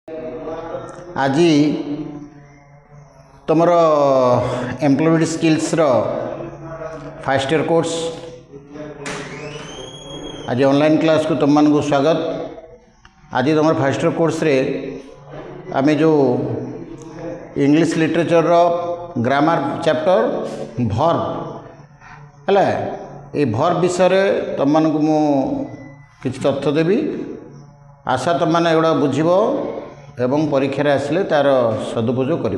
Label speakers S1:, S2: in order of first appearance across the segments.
S1: आज तुम employment skills first year course आज ऑनलाइन क्लास को तुम को स्वागत। आज तुम फर्स्ट ईयर कोर्स रे आमे जो English literature grammar chapter verb है ये भर्ब विषय तुम को मु किसी तथ्य देवी। आशा तुम मैंने एगुड़ा बुझ एवं परीक्षा आसिले तार सदुपयोग कर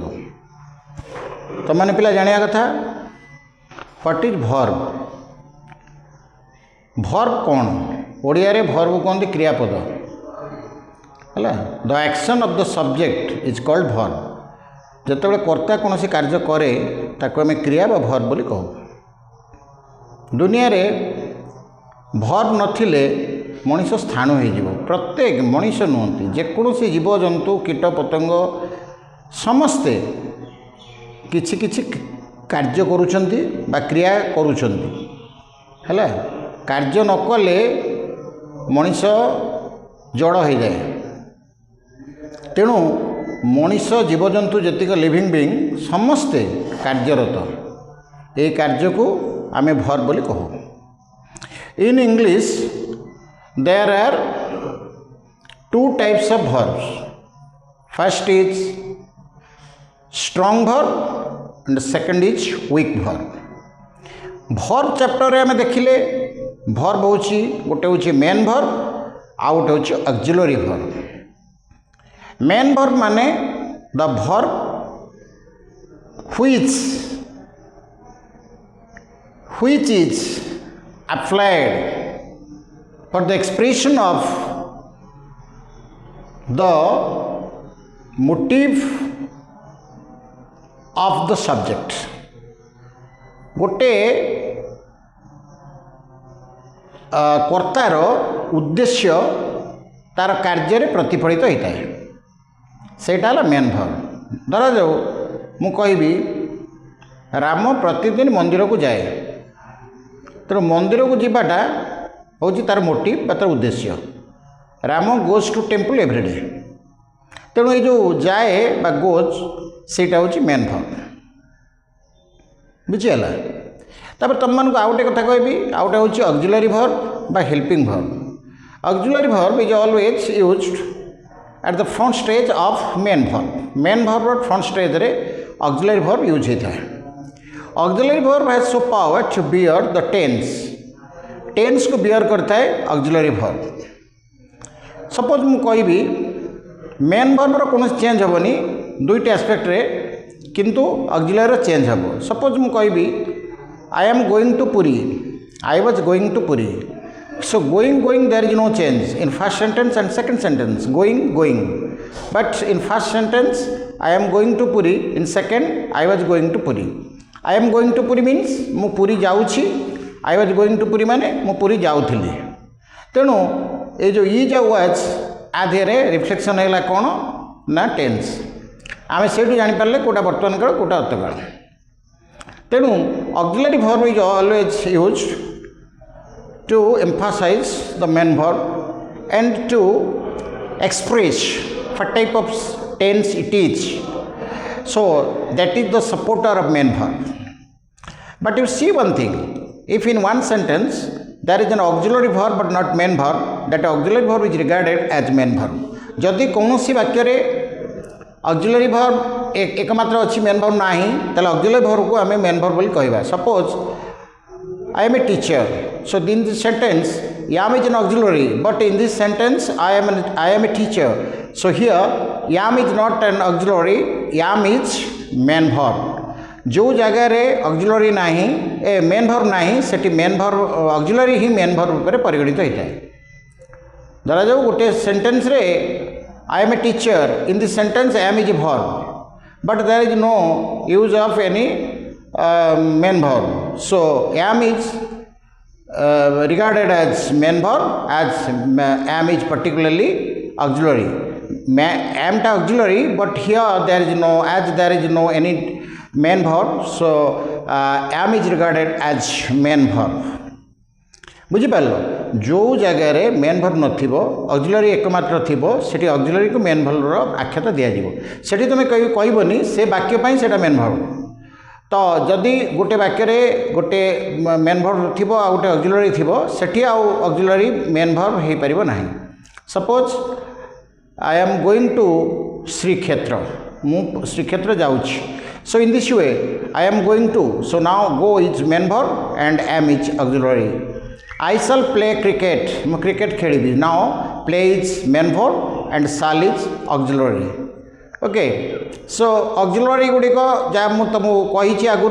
S1: तुम मैंने पिला जानिया कथा व्हाट इज भर्ब। भर्ब कौन ओडिया रे भर्ब कहते क्रियापद है the action of the subject is called verb. जिते कर्ता कौन कार्य करे ताको आम क्रिया बा भर्ब बोली कहू। दुनिया रे भर्ब नथिले मनीष स्थाण हो प्रत्येक मनीष नुहति जेकोसी जीवजंतु कीट पतंग समस्ते किछि किछि कार्य करुछंती बा क्रिया करुछंती है। कार्य न कले मनीष जड़ हो जाए। तेणु मनीष जीवजंतु जतिक लिविंग बीइंग समस्ते कार्यरत ये कार्य को आमे भर्ब बोली कहू। In English there are two types of verbs. First is strong verb and second is weak verb. Verb chapter रे हमें देखिले verb होची गोटे होची main verb आउ गोटे होची auxiliary verb. main verb माने the verb which is applied for the expression of the motive of the subject. गोटे कर्तार उद्देश्य तार कार्य प्रतिफलित होता है सेटा मेन भर्ब। धरा जाऊ मु कहबी राम प्रतिदिन मंदिर को जाए तो मंदिर को जीवाटा हूँ तार मोटिव बा तार उद्देश्य। Ram goes to temple everyday तेणु ये जो जाए बा गोज सेटा हूँ मेन भर्ब बुझीगला। तापर तुम मानक आउ गोटे कथा कहबी आउ गोटे हूँ ऑक्सिलरी भर्ब बा helping verb. Auxiliary verb is always used at the front stage of main verb. Main verb front stage रे ऑक्सिलरी भर्ब यूज होता है। Auxiliary verb has so power to bear the tense को bear करता है auxiliary verb. Suppose मु कहबी main भर्बर कौन change हेनी दुईट एस्पेक्ट रे किंतु ऑक्सिलरी चेंज हम। सपोज मु कहबी I am going to Puri I was going to Puri. So going there is no change in first sentence and second sentence going but in first sentence I am going to Puri in second I was going to Puri. I am going to Puri means मु पुरी जाऊँगी I was going to Puri माने मु पुरी जाऊली। तेणु ये जो ई जो was आधे reflection है कौन ना टेंस आम से जानीपारे कौटा बर्तमान काल कौटा अतकाल। तेणु auxiliary verb is always use to emphasize the main verb and to express what type of tense it is. So that is the supporter of main verb. But you see one thing, if in one sentence there is an auxiliary verb but not main verb, that auxiliary verb is regarded as main verb. जदि कौन सी वाक्य रे auxiliary verb एकमात्र अच्छी main verb नहीं ताले auxiliary verb को आमे main verb बोली कहबा। Suppose I am a teacher, so in this sentence am is an auxiliary, but in this sentence I am a teacher, so here am is not an auxiliary, am is main verb। जो जगह रे auxiliary नहीं ए main verb नहीं सेठी main verb auxiliary ही main verb पर परिगणित होता है। धरा जाऊ गोटे सेंटेंस रे I am a teacher in this sentence am is a verb but there is no use of any main verb. So am is regarded as main verb as am is particularly auxiliary. Am ta auxiliary but here there is no any main verb, so am is regarded as main verb. बुझी पाल जो जगार main verb नथिबो auxiliary एकमात्र थिबो सेठी auxiliary को main verb रो आख्याता दिया जिवो सेठी तुमे कहबोनी से वाक्य पई सेटा मेन भर्ब तो जदि गोटे वाक्य रे गोटे मेन भर्ब थिबो आ गोटे ऑक्सिलरी थिबो सेठी आ ऑक्सिलरी मेन भर्ब हे परिबो नाही suppose I am going to Srikshetra मु श्रीक्षेत्र जाउछि so in this way I am going to so now go is main verb and am is auxiliary I shall play cricket मु cricket खेलिबी now play is main verb and shall is auxiliary okay so auxiliary गुड़िक जहाँ मुझे तुमको कही आगु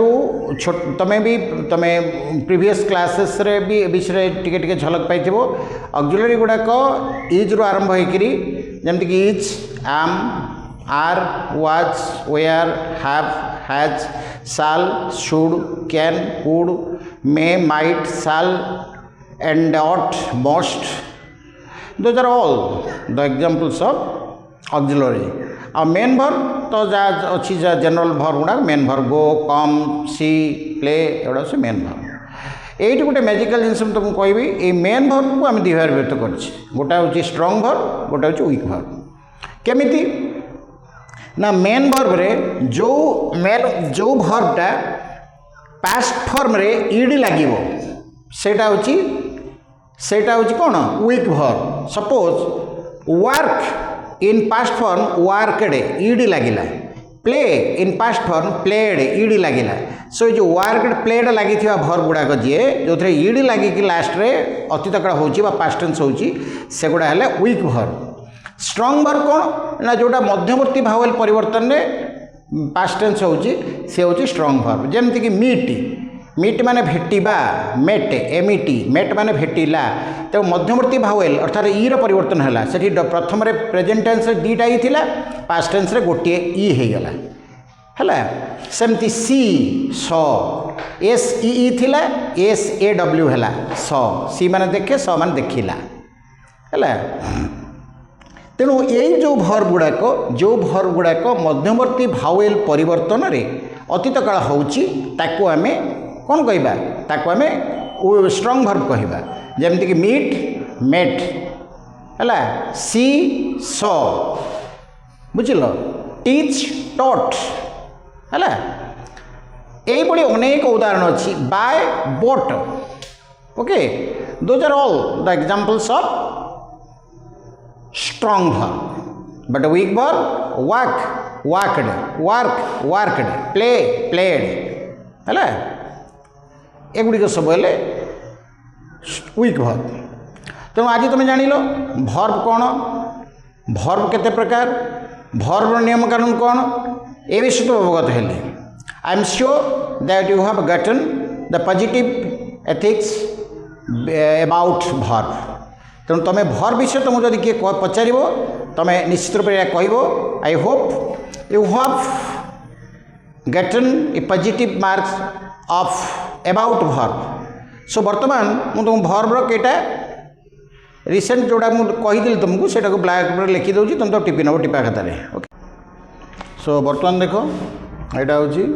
S1: तमें previous classes रे भी विषय टिके टिके झलक पाई ऑक्सिलरी गुड़ाक इज रु आरंभ होकरी जमती कि is am are was were have has shall should can could may might shall and ought most those are all the examples of auxiliary आ मेन भर्ब तो जहाँ अच्छी जनरल भर्ब गुड़ा main verb go come see play एगुड़ा से main verb ये गोटे magical जिनस तुमको कहबी ये मेन भर्ब को आम दुई भाग व्यक्त कर गोटा हूँ स्ट्रंग भर्ब गोटा हूँ वीक भर्ब केमिति ना मेन भर्ब रे जो भर्बटा पास्ट फॉर्म रे ईडी लागिवो सेटा हूँ कौन weak verb suppose work in past form worked ED लगिला play in past form played ED लगिला सो जो वर्कड प्लेड लगी भर्ब गुड़ाक जी जो थे ईडी लगिकी लास्ट रे अतीत काल हो पास्ट टेंस होची से गुड़ा है वीक भर्ब स्ट्रंग भर्ब कौन ना जोटा मध्यवर्ती भावेल परिवर्तन में पास्ट टेंस होची से होची स्ट्रंग भर्ब जेमती कि मीट माने भेटिबा मेट एमिटी मेट माने भेटिला तो मध्यवर्ती भावेल अर्थात ई परिवर्तन है से प्रथम प्रेजेंट टेंस दीटा ई थिला पास्ट टेंस रे गोटे ई हो गला है सेमती सी सौ एस ई थिला एस ए डब्ल्यू है सौ सी माने देखे सौ माने देखिला है तेणु यही जो भर्ब गुड़ाक मध्यवर्ती भावेल परिवर्तन रे अतीत काल होची ताको आमे कौन कहबा ताको आमे स्ट्रंग भर्ब कहबा जेमती कि मीट मेट है सी सॉ बुझल टीच टॉट है यही अनेक उदाहरण अच्छी buy bought okay those are all the examples of strong verb but weak verb work worked work worked play played है एगुड़िक सब है वीक भर्ब तेणु आज तुम जान भर्ब कौन भर्ब केते प्रकार भर्ब नियम कानून कौन ए विषय तो अवगत है I am sure that you have गटन the positive ethics about verb तेणु तुम भर्ब विषय तुमको जब किए पचार तुम निश्चित रूप से कह I hope you have gotten a positive marks of about verb so बर्तमान मुझे तुम भर्बर कईटा रिसेंट जोड़ा मुझे कहीदी तुमको से ब्लैक बोर्ड लिखी दूसरी तुम तो टिपि नब टिपा खातार ओके सो बर्तमान देख यहाँ हूँ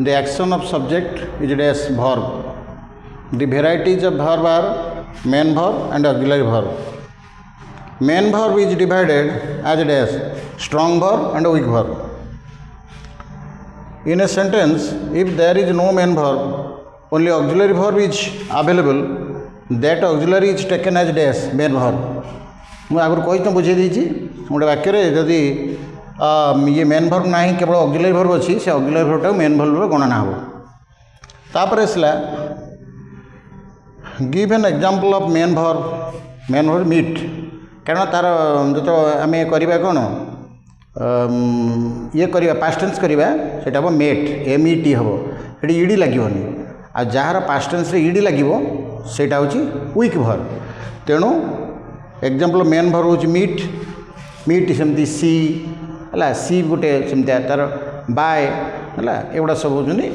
S1: the action of subject is dash verb the varieties of verb are main verb and auxiliary verb main verb is divided as dash strong verb and weak verb in a sentence if there is no main verb only auxiliary verb is available that auxiliary is taken as dash main verb मुझे आगुरी कही तो बुझे देती गोटे वाक्य जदि ये main verb ना केवल ऑक्सिलरी भर्ब अच्छी से ऑक्सिलरी भर्बटा मेन भर्ब गणना हो तापर आसला give an example of main verb meet कारण तार जो आम करवा कौन ये करवा पास्ट टेंस करवा सेटा हम मेट एम ई टी हम ये ईडी लगनी आ जार पास्ट टेंस ईडी लगे सेटा हूँ वीक भर्ब तेणु एग्जांपल मेन भर्ब हूँ मीट मीट सेमती सी है सी गोटे सेमती तार बाय है एगुड़ा सब हूँ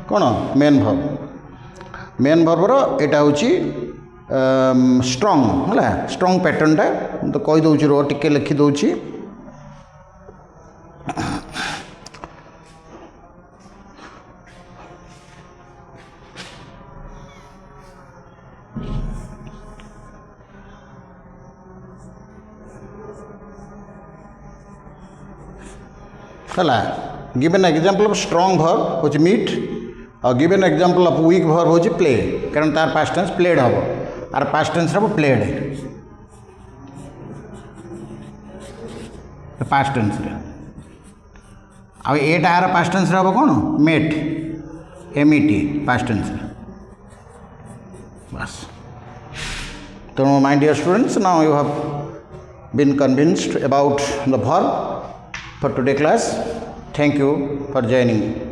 S1: कौन मेन भर्बर यहाँ हूँ स्ट्रंग है स्ट्रंग पैटर्नटा तो कहीदे रो टिके लिखिदे है given example of strong verb होची मीट और given example of weak verb होची प्ले कारण तार पास्ट टेंस प्लेड हम आर past tense hmm played past tense आ एटा आर पास्ट टेंस हम कौन मेट एमईटी पास्ट टेंस बस तेणु my dear students now you have been convinced about the verb for today class. Thank you for joining.